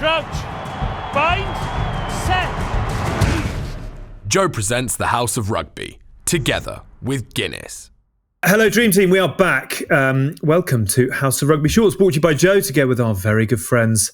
Crouch. Bind. Set. Joe presents the House of Rugby, together with Guinness. Hello, Dream Team. We are back. Welcome to House of Rugby Shorts, brought to you by Joe, together with our very good friends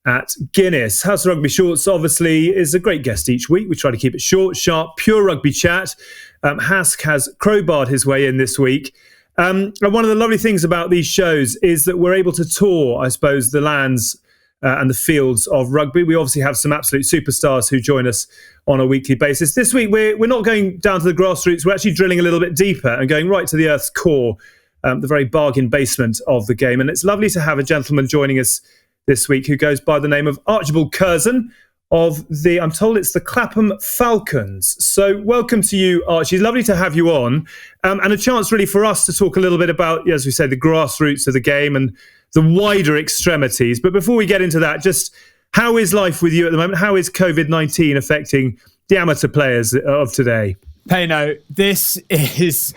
at Guinness. House of Rugby Shorts, obviously, is a great guest each week. We try to keep it short, sharp, pure rugby chat. Hask has crowbarred his way in this week. And one of the lovely things about these shows is that we're able to tour, I suppose, the lands and the fields of rugby. We obviously have some absolute superstars who join us on a weekly basis. This week, we're not going down to the grassroots. We're actually drilling a little bit deeper and going right to the Earth's core, the very bargain basement of the game. And it's lovely to have a gentleman joining us this week who goes by the name of Archie Curzon of I'm told it's the Clapham Falcons. So welcome to you, Archie. Lovely to have you on. And a chance really for us to talk a little bit about, as we said, the grassroots of the game and the wider extremities. But before we get into that, just how is life with you at the moment? How is COVID-19 affecting the amateur players of today? Payno, this is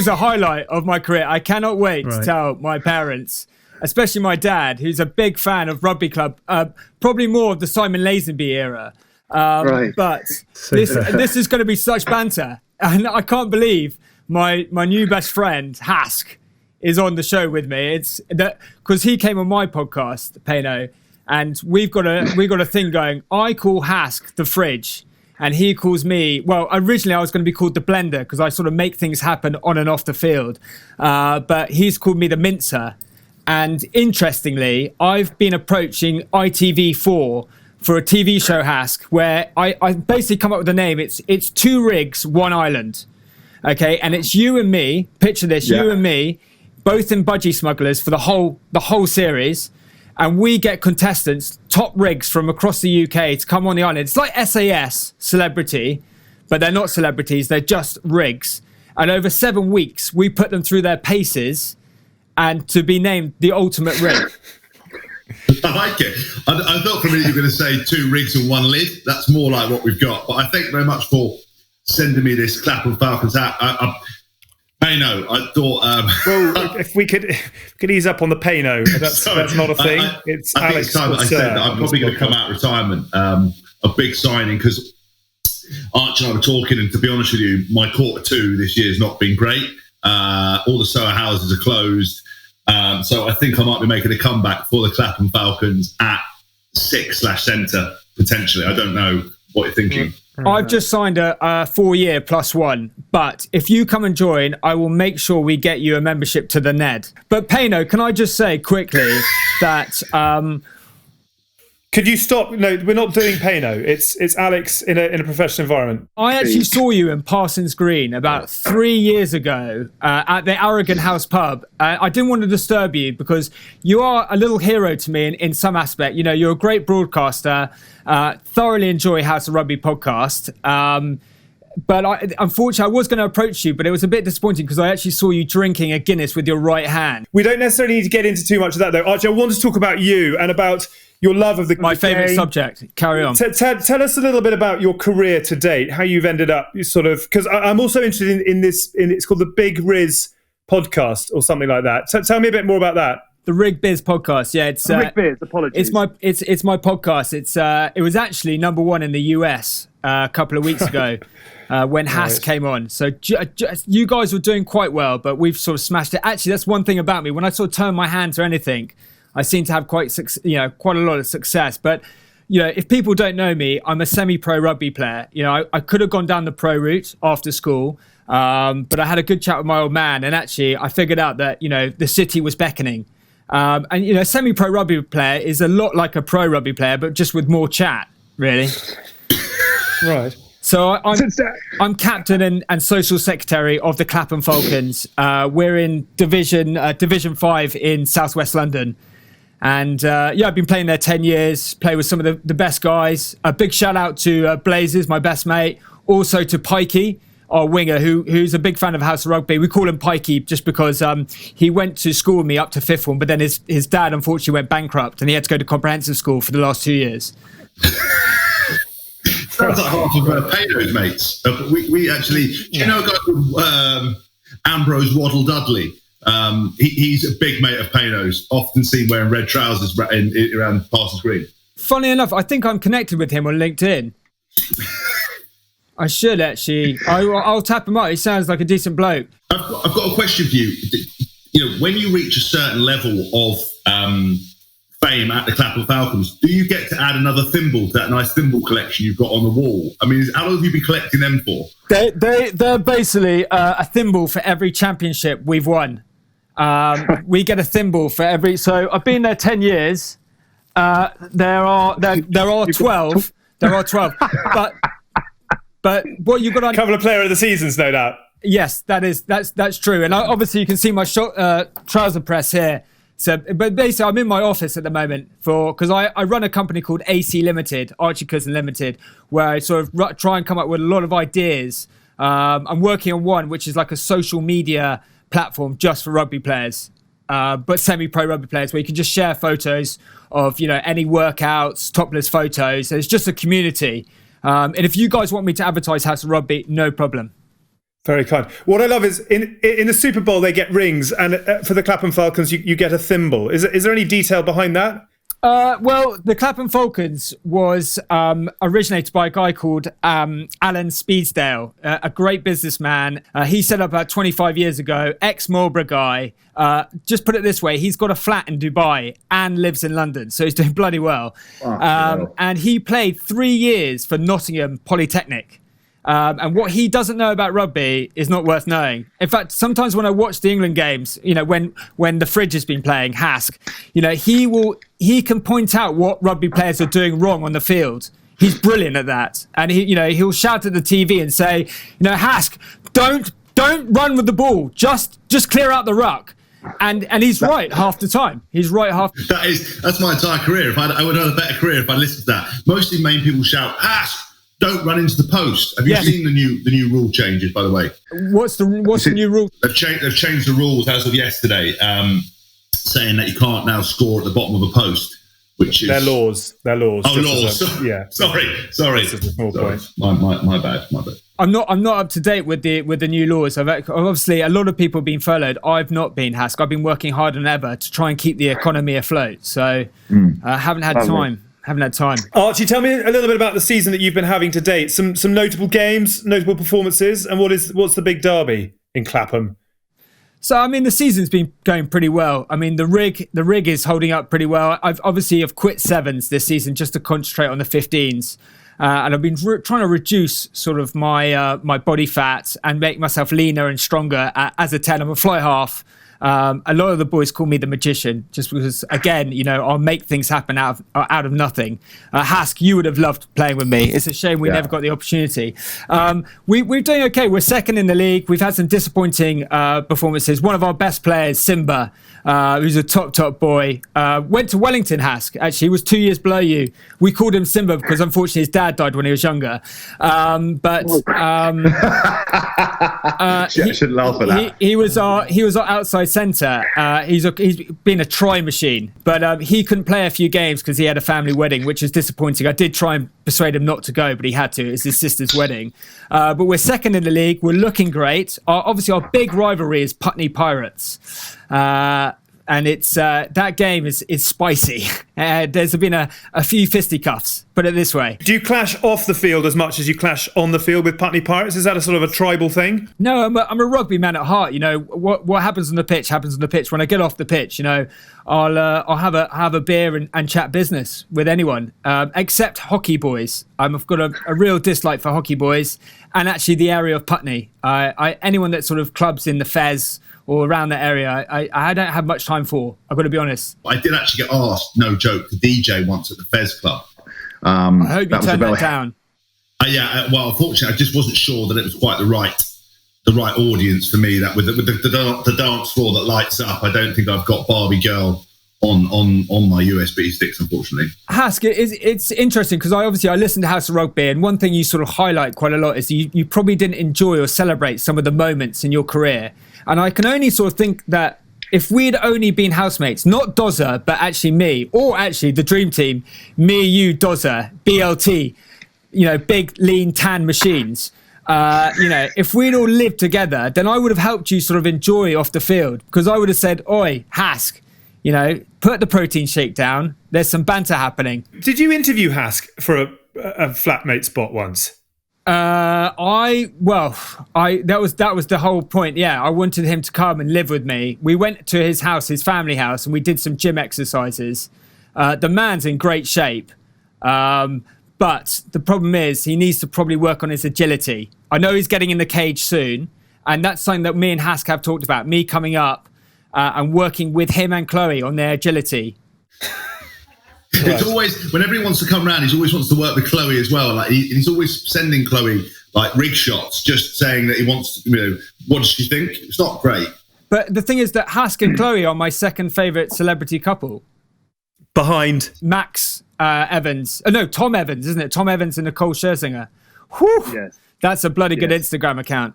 a highlight of my career. I cannot wait to tell my parents, especially my dad, who's a big fan of rugby club, probably more of the Simon Lazenby era. But this is going to be such banter. And I can't believe my new best friend, Hask, is on the show with me. It's that because he came on my podcast, Payno, and we've got a thing going. I call Hask the fridge, and he calls me. Well, originally I was going to be called the blender because I sort of make things happen on and off the field. But he's called me the mincer. And interestingly, I've been approaching ITV4 for a TV show, Hask, where I basically come up with a name. It's 2 rigs, 1 island. Okay, and it's you and me. Picture this, you and me, both in budgie smugglers for the whole series, and we get contestants, top rigs from across the UK to come on the island. It's like SAS, celebrity, but they're not celebrities, they're just rigs. And over 7 weeks, we put them through their paces and to be named the ultimate rig. I like it. I thought for a minute you were going to say 2 rigs and 1 lid. That's more like what we've got. But I thank you very much for sending me this Clapham Falcons hat. Payno, I thought... well, if we could ease up on the Payno. That's not a thing. I think it's time that I said that I'm probably going to come out of retirement. A big signing, because Archie and I were talking, and to be honest with you, my Q2 this year has not been great. All the Soho houses are closed. So I think I might be making a comeback for the Clapham Falcons at 6/centre, potentially. I don't know what you're thinking. I've just signed a 4-year +1, but if you come and join, I will make sure we get you a membership to the Ned. But Payno, can I just say quickly that... Could you stop? No, we're not doing Payno. It's Alex in a professional environment. I actually saw you in Parsons Green about 3 years ago at the Arrogant House pub. I didn't want to disturb you because you are a little hero to me in some aspect. You know, you're a great broadcaster. Thoroughly enjoy House of Rugby podcast. But unfortunately, I was going to approach you, but it was a bit disappointing because I actually saw you drinking a Guinness with your right hand. We don't necessarily need to get into too much of that, though. Archie, I want to talk about you and about your love of my favourite subject. Carry on. Tell us a little bit about your career to date, how you've ended up sort of, because I'm also interested in this, it's called the Big Riz podcast or something like that. Tell me a bit more about that. The Rig Biz podcast, yeah, it's Rig Biz. Apologies. It's my podcast. It was actually #1 in the US a couple of weeks ago when Hass came on. So you guys were doing quite well, but we've sort of smashed it. Actually, that's one thing about me. When I sort of turn my hand to anything, I seem to have quite a lot of success. But if people don't know me, I'm a semi-pro rugby player. I could have gone down the pro route after school, but I had a good chat with my old man, and actually I figured out that the city was beckoning. And a semi-pro rugby player is a lot like a pro rugby player, but just with more chat, really. Right. So I'm captain and social secretary of the Clapham Falcons. We're in Division 5 in Southwest London. And I've been playing there 10 years, play with some of the best guys. A big shout out to Blazers, my best mate. Also to Pikey, our winger, who's a big fan of House of Rugby. We call him Pikey just because he went to school with me up to 5th form, but then his dad unfortunately went bankrupt and he had to go to comprehensive school for the last 2 years. Sounds like half of Payno's mates. We actually, do you know a guy called Ambrose Waddle Dudley? He's a big mate of Payno's, often seen wearing red trousers around Parsons Green. Funny enough, I think I'm connected with him on LinkedIn. I should actually. I'll tap him up. He sounds like a decent bloke. I've got a question for you. You know, when you reach a certain level of fame at the Clapham Falcons, do you get to add another thimble to that nice thimble collection you've got on the wall? I mean, how long have you been collecting them for? They're basically a thimble for every championship we've won. We get a thimble for every. So I've been there 10 years. There are 12. There are 12. But what you've got on... Couple of player of the seasons, no doubt. Yes, that's true. And obviously you can see my trouser press here. So, but basically I'm in my office at the moment because I run a company called AC Limited, Archie Curzon Limited, where I sort of try and come up with a lot of ideas. I'm working on one, which is like a social media platform just for rugby players, but semi-pro rugby players, where you can just share photos of, you know, any workouts, topless photos. So it's just a community. And if you guys want me to advertise House of Rugby, no problem. Very kind. What I love is in the Super Bowl they get rings, and for the Clapham Falcons you get a thimble. Is there any detail behind that? Well, the Clapham Falcons was originated by a guy called Alan Speedsdale, a great businessman. He set up about 25 years ago, ex-Marlborough guy. Just put it this way, he's got a flat in Dubai and lives in London, so he's doing bloody well. And he played 3 years for Nottingham Polytechnic. And what he doesn't know about rugby is not worth knowing. In fact, sometimes when I watch the England games, you know, when the Fridge has been playing, Hask, you know, he can point out what rugby players are doing wrong on the field. He's brilliant at that. And he'll shout at the TV and say, you know, Hask, don't run with the ball. Just clear out the ruck. And he's right half the time. He's right half. That's my entire career. I would have a better career if I listened to that. Mostly main people shout, Hask, don't run into the post. Have you seen the new rule changes, by the way? What's the new rule? They've changed the rules as of yesterday, saying that you can't now score at the bottom of a post, which is... They're laws. Oh, laws. Sorry. This is the small point. My bad. I'm not up to date with the new laws. Obviously, a lot of people have been furloughed. I've not been, Hask. I've been working harder than ever to try and keep the economy afloat. So I haven't had time. Archie, tell me a little bit about the season that you've been having to date. Some notable games, notable performances, and what's the big derby in Clapham? So, I mean, the season's been going pretty well. I mean, the rig is holding up pretty well. I've quit sevens this season just to concentrate on the 15s. And I've been trying to reduce sort of my body fat and make myself leaner and stronger as a 10. I'm a fly half. A lot of the boys call me the magician, just because, again, you know, I'll make things happen out of nothing. Hask, you would have loved playing with me. It's a shame we never got the opportunity. We're doing okay. We're second in the league. We've had some disappointing performances. One of our best players, Simba, who's a top boy, went to Wellington, Hask. Actually, he was 2 years below you. We called him Simba because, unfortunately, his dad died when he was younger. I shouldn't laugh at that. He was our outside centre. He's been a try machine, but he couldn't play a few games because he had a family wedding, which is disappointing. I did try and persuade him not to go, but he had to. It's his sister's wedding. But we're second in the league. We're looking great. Obviously, our big rivalry is Putney Pirates. And it's that game is spicy. There's been a few fisticuffs, put it this way. Do you clash off the field as much as you clash on the field with Putney Pirates? Is that a sort of a tribal thing? No, I'm a rugby man at heart. You know, what happens on the pitch happens on the pitch. When I get off the pitch, you know, I'll have a beer and chat business with anyone, except hockey boys. I've got a real dislike for hockey boys, and actually the area of Putney. Anyone that sort of clubs in the Fez or around that area, I don't have much time for. I've got to be honest. I did actually get asked, no joke, to DJ once at the Fez Club. I hope you turned that down. Well, unfortunately, I just wasn't sure that it was quite the right audience for me. That with the dance floor that lights up, I don't think I've got Barbie Girl on my USB sticks, unfortunately. Hask, it's interesting because I listened to House of Rugby, and one thing you sort of highlight quite a lot is you probably didn't enjoy or celebrate some of the moments in your career. And I can only sort of think that if we'd only been housemates, not Dozer, but actually me, or actually the dream team, me, you, Dozer, BLT, you know, big, lean, tan machines, if we'd all lived together, then I would have helped you sort of enjoy off the field, because I would have said, oi, Hask, put the protein shake down. There's some banter happening. Did you interview Hask for a flatmate spot once? That was the whole point. Yeah, I wanted him to come and live with me. We went to his house, his family house, and we did some gym exercises. The man's in great shape, but the problem is he needs to probably work on his agility. I know he's getting in the cage soon, and that's something that me and Hask have talked about. Me coming up and working with him and Chloe on their agility. It's always, whenever he wants to come round, he always wants to work with Chloe as well. Like he's always sending Chloe like rig shots, just saying that he wants to, what does she think? It's not great. But the thing is that Hask and Chloe are my second favourite celebrity couple. Behind? Max Evans. Tom Evans, isn't it? Tom Evans and Nicole Scherzinger. Whew, yes. That's a bloody good Instagram account.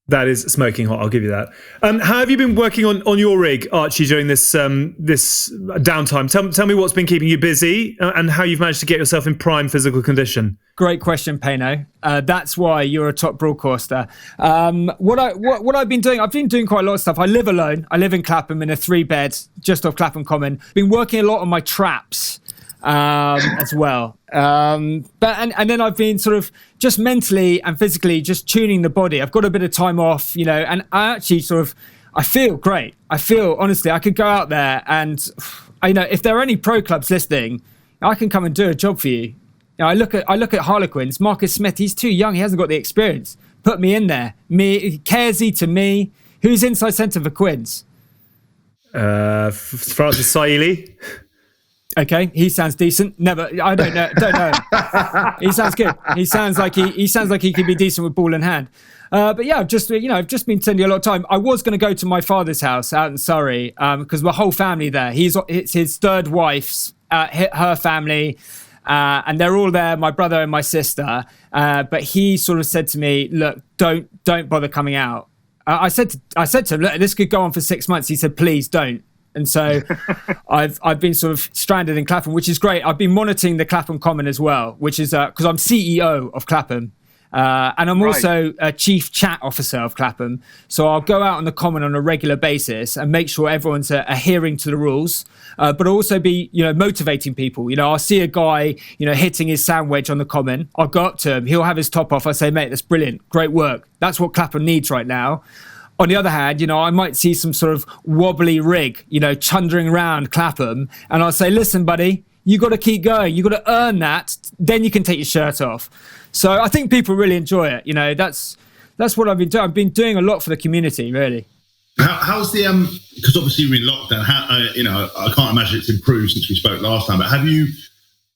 That is smoking hot, I'll give you that. How have you been working on your rig, Archie, during this downtime? Tell me what's been keeping you busy and how you've managed to get yourself in prime physical condition. Great question, Payno. That's why you're a top broadcaster. What I've been doing, I've been doing quite a lot of stuff. I live alone. I live in Clapham in a 3-bed just off Clapham Common. Been working a lot on my traps as well. And then I've been sort of just mentally and physically just tuning the body. I've got a bit of time off, and I actually I feel great. I feel, honestly, I could go out there and, if there are any pro clubs listening, I can come and do a job for you. I look at Harlequins. Marcus Smith, he's too young. He hasn't got the experience. Put me in there. Kersey to me. Who's inside centre for Quins? Francis Saili. Okay, he sounds decent. I don't know. He sounds good. He sounds like he could be decent with ball in hand. But yeah, I've just been spending a lot of time. I was going to go to my father's house out in Surrey because my whole family there. It's his third wife's, her family, and they're all there. My brother and my sister. But he sort of said to me, "Look, don't bother coming out." I said to him, "Look, this could go on for 6 months." He said, "Please don't." And so I've been sort of stranded in Clapham, which is great. I've been monitoring the Clapham Common as well, which is because I'm CEO of Clapham. And I'm also a chief chat officer of Clapham. So I'll go out on the Common on a regular basis and make sure everyone's adhering to the rules, but also be, motivating people. I'll see a guy, hitting his sandwich on the Common. I'll go up to him. He'll have his top off. I say, mate, that's brilliant. Great work. That's what Clapham needs right now. On the other hand, I might see some sort of wobbly rig, chundering around Clapham. And I'll say, listen, buddy, you got to keep going. You got to earn that. Then you can take your shirt off. So I think people really enjoy it. That's what I've been doing. I've been doing a lot for the community, really. How's the, because obviously we're in lockdown, I can't imagine it's improved since we spoke last time, but have you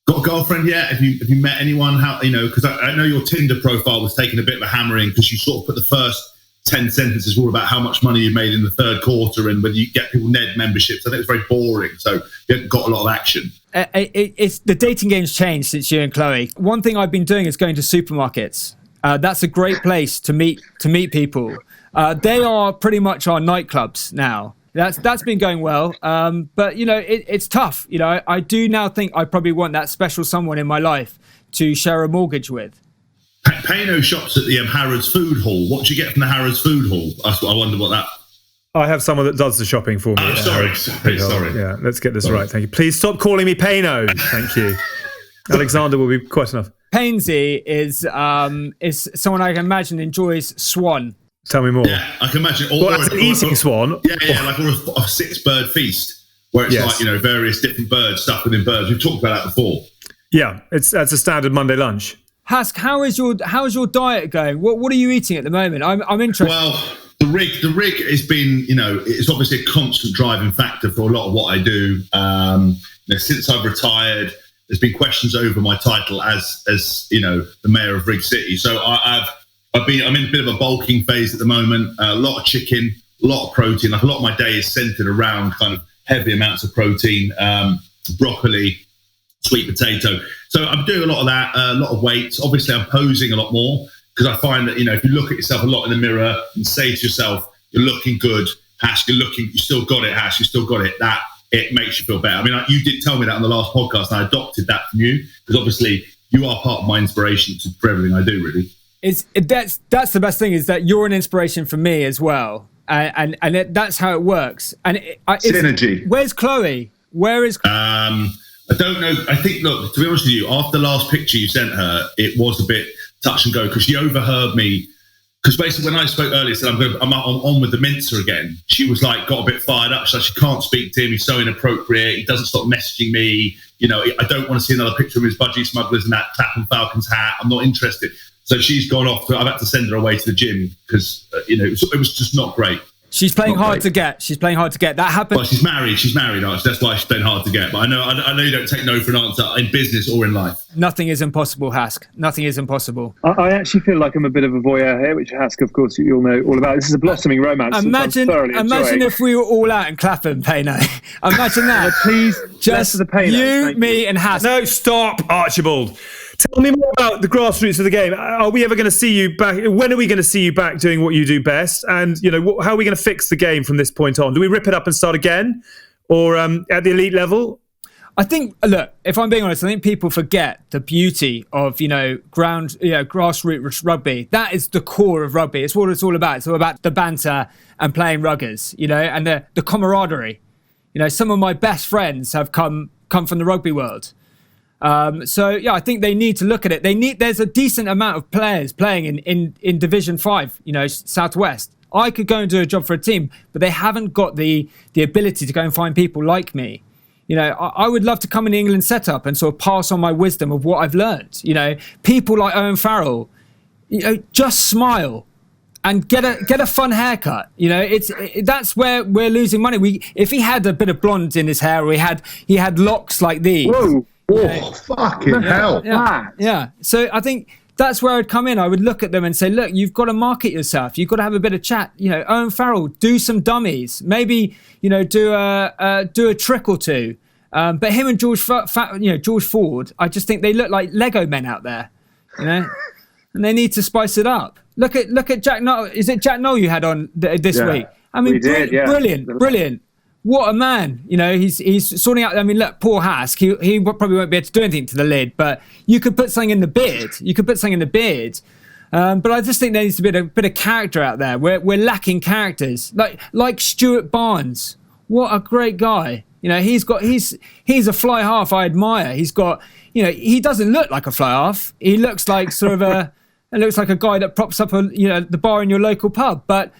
got a girlfriend yet? Have you met anyone? Because I know your Tinder profile was taking a bit of a hammering because you sort of put the first 10 sentences all about how much money you made in the third quarter and whether you get people Ned memberships. I think it's very boring, so you haven't got a lot of action. It's the dating game's changed since you and Chloe. One thing I've been doing is going to supermarkets. That's a great place to meet people. They are pretty much our nightclubs now. That's been going well, but it's tough. I do now think I probably want that special someone in my life to share a mortgage with. Payno shops at the Harrods Food Hall. What do you get from the Harrods Food Hall? I wonder what that... I have someone that does the shopping for me. Oh, sorry. Yeah, let's get this right. Thank you. Please stop calling me Payno. Thank you. Alexander will be quite enough. Painsy is someone I can imagine enjoys Swan. Tell me more. Yeah, I can imagine. That's an eating swan. Yeah, like a 6-bird feast where it's like, various different birds stuck within birds. We've talked about that before. Yeah, that's a standard Monday lunch. Hask, how's your diet going? What are you eating at the moment? I'm interested. Well, the rig has been, it's obviously a constant driving factor for a lot of what I do. Since I've retired, there's been questions over my title as the mayor of Rig City. So I'm in a bit of a bulking phase at the moment. A lot of chicken, a lot of protein. Like a lot of my day is centered around kind of heavy amounts of protein, broccoli, sweet potato. So I'm doing a lot of that, a lot of weights. Obviously, I'm posing a lot more because I find that, if you look at yourself a lot in the mirror and say to yourself, you're looking good, Hash, you still got it, Hash, you still got it, that it makes you feel better. I mean, you did tell me that on the last podcast and I adopted that from you because obviously you are part of my inspiration for everything I do, really. That's the best thing, is that you're an inspiration for me as well, and that's how it works. And synergy. Where's Chloe? Where is? I don't know. I think, look, to be honest with you, after the last picture you sent her, it was a bit touch and go, because she overheard me. Because basically, when I spoke earlier, said I'm on with the mincer again. She was like, got a bit fired up. So she can't speak to him. He's so inappropriate. He doesn't stop messaging me. I don't want to see another picture of his budgie smugglers in that Clapham Falcons hat. I'm not interested. So she's gone off. I've had to send her away to the gym because it was just not great. She's playing hard to get. That happened. Well, she's married, Archie. That's why she's playing hard to get. But I know you don't take no for an answer in business or in life. Nothing is impossible, Hask. Nothing is impossible. I actually feel like I'm a bit of a voyeur here, which Hask, of course, you'll know all about. This is a blossoming romance. Imagine if we were all out in Clapham, Payno. Imagine that. Please, just the Payno. You, me, and Hask. No, stop, Archibald. Tell me more about the grassroots of the game. Are we ever going to see you back? When are we going to see you back doing what you do best? And how are we going to fix the game from this point on? Do we rip it up and start again, or at the elite level? I think, look, if I'm being honest, I think people forget the beauty of grassroots rugby. That is the core of rugby. It's what it's all about. It's all about the banter and playing ruggers, and the camaraderie. Some of my best friends have come from the rugby world. I think they need to look at it. There's a decent amount of players playing in Division 5, Southwest. I could go and do a job for a team, but they haven't got the ability to go and find people like me. I would love to come in the England setup and sort of pass on my wisdom of what I've learned. People like Owen Farrell, just smile and get a fun haircut. That's where we're losing money. If he had a bit of blonde in his hair, or he had locks like these. Whoa. Oh, fucking hell. Yeah. So I think that's where I'd come in. I would look at them and say, look, you've got to market yourself. You've got to have a bit of chat. Owen Farrell, do some dummies. Maybe, do a trick or two. But him and George Ford, I just think they look like Lego men out there, and they need to spice it up. Look at Jack Noel. Is it Jack Noel you had on this week? I mean, brilliant. What a man. He's sorting out. I mean, look, poor Hask, he probably won't be able to do anything to the lid, but you could put something in the beard. But I just think there needs to be a bit of character out there. We're lacking characters. Like Stuart Barnes. What a great guy. He's a fly half I admire. He's got, he doesn't look like a fly half. He looks like it looks like a guy that props up the bar in your local pub, but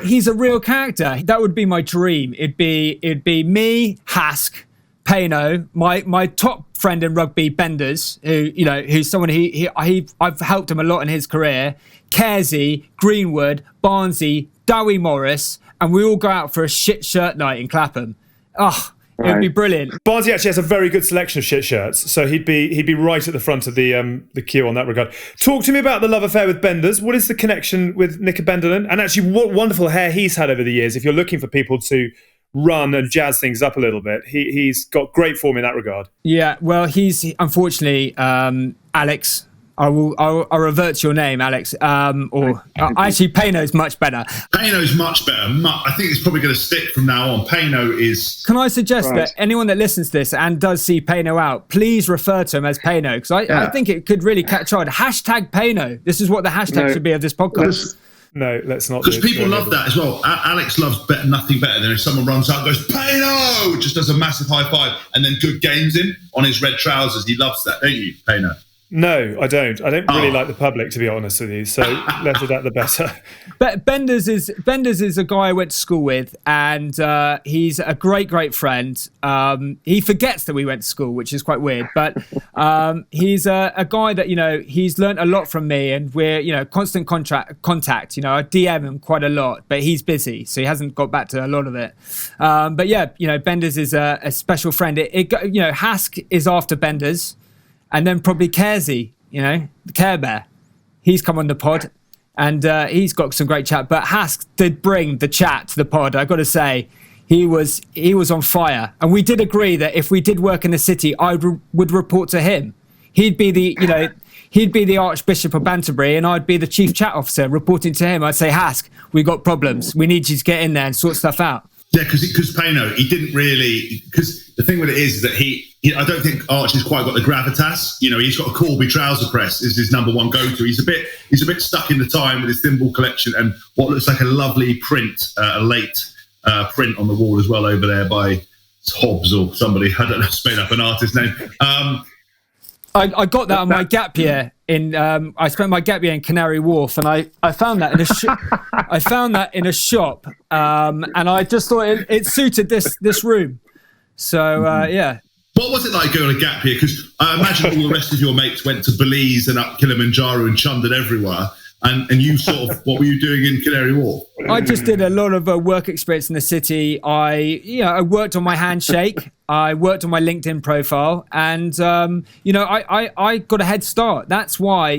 he's a real character. That would be my dream. It'd be me, Hask, Payno, my top friend in rugby, Benders, who's someone I've helped him a lot in his career. Kersey, Greenwood, Barnesy, Dowie Morris, and we all go out for a shit shirt night in Clapham. Oh, it would be brilliant. Barnesy actually has a very good selection of shit shirts, so he'd be right at the front of the queue on that regard. Talk to me about the love affair with Benders. What is the connection with Nick Benderlin? And actually, what wonderful hair he's had over the years. If you're looking for people to run and jazz things up a little bit, he's got great form in that regard. Yeah, well, he's unfortunately Alex. I'll revert to your name, Alex. Actually, Payno's much better. Payno's much better. I think it's probably going to stick from now on. Payno is... Can I suggest that anyone that listens to this and does see Payno out, please refer to him as Payno, because I think it could really catch on. Hashtag Payno. This is what the hashtag should be of this podcast. No, let's not. Because people love that as well. Alex loves nothing better than if someone runs out and goes, Payno! Just does a massive high five and then good games in on his red trousers. He loves that, don't you, Payno? No, I don't. I don't really like the public, to be honest with you. So less of that, the better. But Benders is a guy I went to school with, and he's a great friend. He forgets that we went to school, which is quite weird. But he's a guy that he's learnt a lot from me, and we're constant contact. I DM him quite a lot, but he's busy, so he hasn't got back to a lot of it. But yeah, Benders is a special friend. Hask is after Benders. And then probably Kersey, the Care Bear. He's come on the pod and he's got some great chat. But Hask did bring the chat to the pod. I've got to say, he was on fire. And we did agree that if we did work in the city, I would report to him. He'd be the Archbishop of Banterbury and I'd be the chief chat officer reporting to him. I'd say, Hask, we got problems. We need you to get in there and sort stuff out. Yeah, because Payno, he didn't really. Because the thing with it is that I don't think Archie's quite got the gravitas. He's got a Corby trouser press is his number one go-to. He's a bit stuck in the time with his thimble collection and what looks like a lovely print, a late print on the wall as well over there by Hobbs or somebody. I don't know, it's made up an artist name. I got that on my gap year I spent my gap year in Canary Wharf, and I found that in a shop, and I just thought it suited this room. So yeah. What was it like going on a gap year? Because I imagine all the rest of your mates went to Belize and up Kilimanjaro and chundered everywhere. And you sort of, what were you doing in Canary Wharf? I just did a lot of work experience in the city. I worked on my handshake. I worked on my LinkedIn profile, and I got a head start. That's why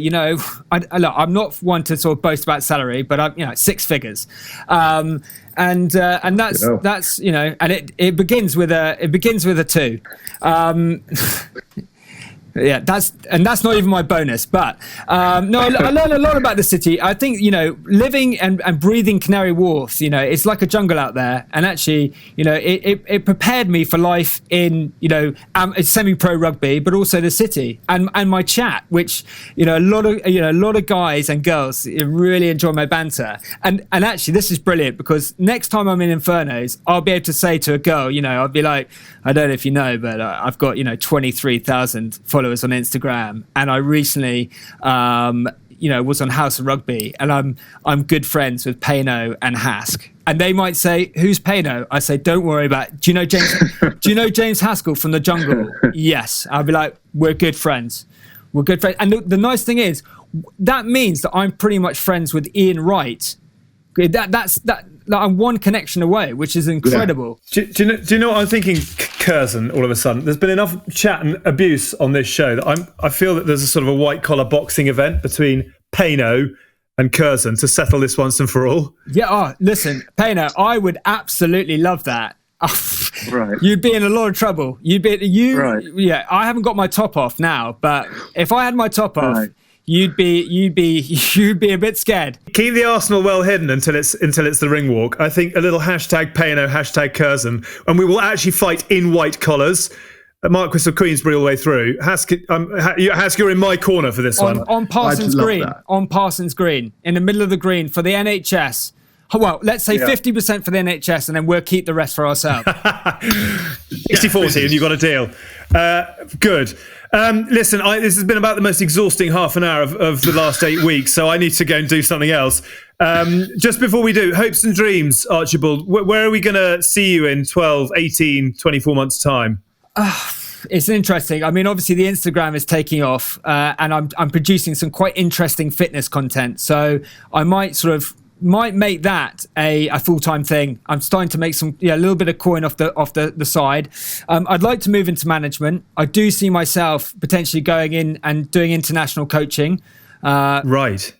I'm not one to sort of boast about salary, but I'm 6 figures, and that's and it begins with a 2. Yeah, that's not even my bonus. But I learned a lot about the city. I think living and breathing Canary Wharf, it's like a jungle out there. And actually, it prepared me for life in semi-pro rugby, but also the city and my chat, which a lot of guys and girls really enjoy my banter. And actually, this is brilliant because next time I'm in Infernos, I'll be able to say to a girl, I'll be like, I don't know if you know, but I've got 23,000 followers on Instagram, and I recently was on House of Rugby, and I'm good friends with Payno and Hask, and they might say, who's Payno? I say, don't worry about it. Do you know James Haskell from the Jungle? Yes. I'll be like, we're good friends, and the nice thing is that means that I'm pretty much friends with Ian Wright. That's I'm one connection away, which is incredible. Yeah. Do you know what I'm thinking, Curzon, all of a sudden? There's been enough chat and abuse on this show that I feel that there's a sort of a white-collar boxing event between Payno and Curzon to settle this once and for all. Yeah, listen, Payno, I would absolutely love that. Right. You'd be in a lot of trouble. Right. Yeah, I haven't got my top off now, but if I had my top off... Right. You'd be a bit scared. Keep the Arsenal well hidden until it's the ring walk. I think a little hashtag Payno, hashtag Curzon, and we will actually fight in white collars. Marquis of Queensbury all the way through. Hask, you're in my corner for this one. On Parsons Green. On Parsons Green, in the middle of the green for the NHS. Well, let's say 50% for the NHS, and then we'll keep the rest for ourselves. 60-40, and you've got a deal. Good. Listen, this has been about the most exhausting half an hour of the last 8 weeks, so I need to go and do something else. Just before we do, hopes and dreams, Archibald, where are we going to see you in 12, 18, 24 months' time? It's interesting. I mean, obviously the Instagram is taking off, and I'm producing some quite interesting fitness content, so I might make that a full-time thing. I'm starting to make a little bit of coin off the side. I'd like to move into management. I do see myself potentially going in and doing international coaching. Right.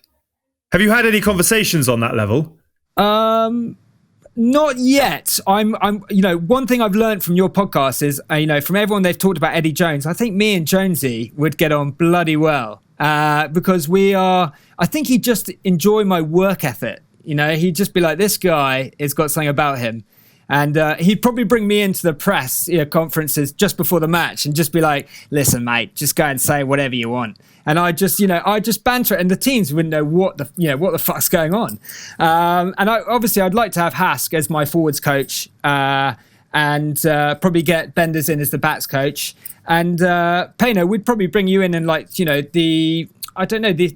Have you had any conversations on that level? Not yet. I'm one thing I've learned from your podcast is, from everyone they've talked about Eddie Jones, I think me and Jonesy would get on bloody well. Because I think he'd just enjoy my work ethic. He'd just be like, this guy has got something about him. And he'd probably bring me into the press conferences just before the match and just be like, listen, mate, just go and say whatever you want. And I just banter it, and the teams wouldn't know what the fuck's going on. And I'd like to have Hask as my forwards coach, and probably get Benders in as the backs coach. And Payno, we'd probably bring you in and the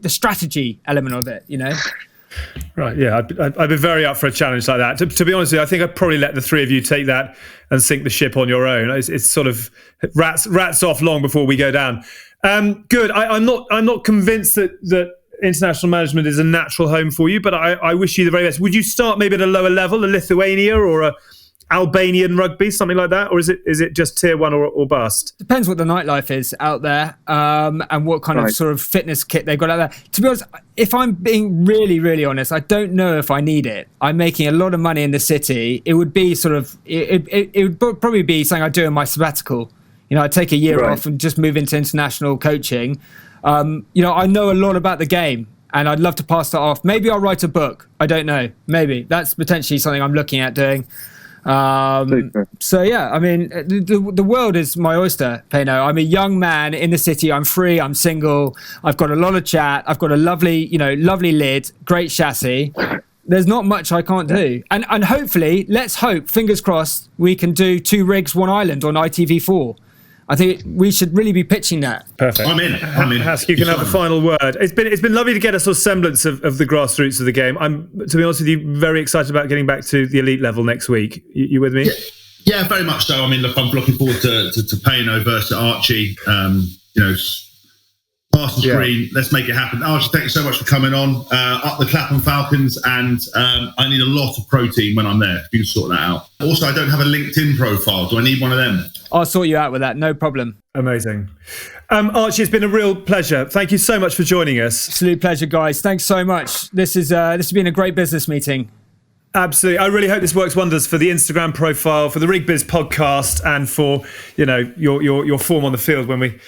strategy element of it, Right, yeah, I'd be very up for a challenge like that. To be honest with you, I think I'd probably let the three of you take that and sink the ship on your own. It's sort of rats off long before we go down. Good. I'm not convinced that international management is a natural home for you, but I wish you the very best. Would you start maybe at a lower level, a Lithuania or a Albanian rugby, something like that, or is it just tier 1 or bust? Depends what the nightlife is out there, and what kind of sort of fitness kit they've got out there. To be honest, if I'm being really, really honest, I don't know if I need it. I'm making a lot of money in the city. It would be it would probably be something I do in my sabbatical. I'd take a year off and just move into international coaching. I know a lot about the game, and I'd love to pass that off. Maybe I'll write a book. I don't know. Maybe that's potentially something I'm looking at doing. So yeah, I mean, the world is my oyster, Payno. I'm a young man in the city. I'm free. I'm single. I've got a lot of chat. I've got a lovely lid, great chassis. There's not much I can't do. And hopefully, let's hope, fingers crossed, we can do 2 rigs, 1 island on ITV4. I think we should really be pitching that. Perfect. I'm in. Hask, you can have the final word. It's been lovely to get a sort of semblance of the grassroots of the game. I'm, to be honest with you, very excited about getting back to the elite level next week. You with me? Yeah, very much so. I mean, look, I'm looking forward to Payno versus Archie. Pass the screen. Let's make it happen. Archie, thank you so much for coming on. Up the Clapham Falcons, and I need a lot of protein when I'm there. If you can sort that out. Also, I don't have a LinkedIn profile. Do I need one of them? I'll sort you out with that. No problem. Amazing. Archie, it's been a real pleasure. Thank you so much for joining us. Absolute pleasure, guys. Thanks so much. This has been a great business meeting. Absolutely. I really hope this works wonders for the Instagram profile, for the RugByJoe podcast, and for your form on the field when we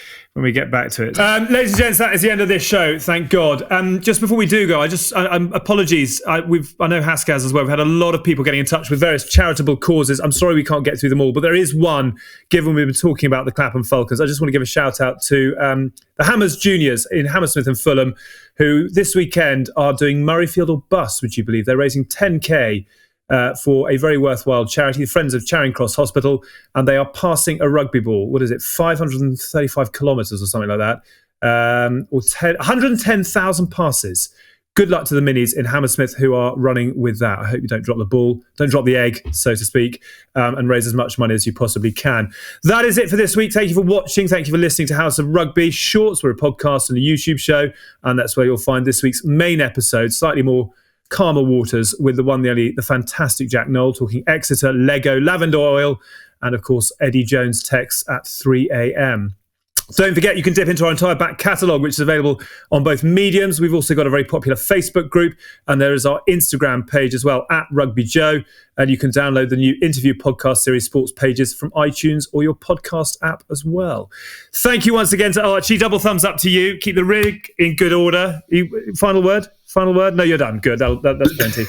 get back to it. Ladies and gents, that is the end of this show. Thank God. Just before we do go, apologies. I know Hask has as well. We've had a lot of people getting in touch with various charitable causes. I'm sorry we can't get through them all, but there is one, given we've been talking about the Clapham Falcons. I just want to give a shout out to the Hammers Juniors in Hammersmith and Fulham, who this weekend are doing Murrayfield or Bust, would you believe? They're raising 10k for a very worthwhile charity, the Friends of Charing Cross Hospital, and they are passing a rugby ball. What is it, 535 kilometres or something like that, 110,000 passes. Good luck to the Minis in Hammersmith who are running with that. I hope you don't drop the ball, don't drop the egg, so to speak, and raise as much money as you possibly can. That is it for this week. Thank you for watching. Thank you for listening to House of Rugby. Shorts were a podcast and a YouTube show, and that's where you'll find this week's main episode, slightly more calmer waters, with the one, the only, the fantastic Jack Knoll talking Exeter, Lego, lavender oil, and of course Eddie Jones texts at 3 a.m. Don't forget, you can dip into our entire back catalogue, which is available on both mediums. We've also got a very popular Facebook group, and there is our Instagram page as well, at RugbyJoe. And you can download the new interview podcast series, Sports Pages, from iTunes or your podcast app as well. Thank you once again to Archie. Double thumbs up to you. Keep the rig in good order. Final word? No, you're done. Good. That's plenty.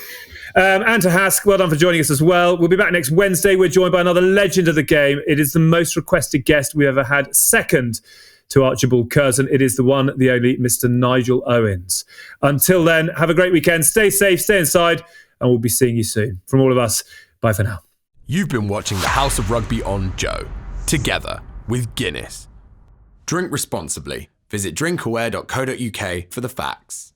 And to Hask, well done for joining us as well. We'll be back next Wednesday. We're joined by another legend of the game. It is the most requested guest we ever had, second to Archibald Curzon. It is the one, the only Mr. Nigel Owens. Until then, have a great weekend. Stay safe, stay inside, and we'll be seeing you soon. From all of us, bye for now. You've been watching the House of Rugby on Joe, together with Guinness. Drink responsibly. Visit drinkaware.co.uk for the facts.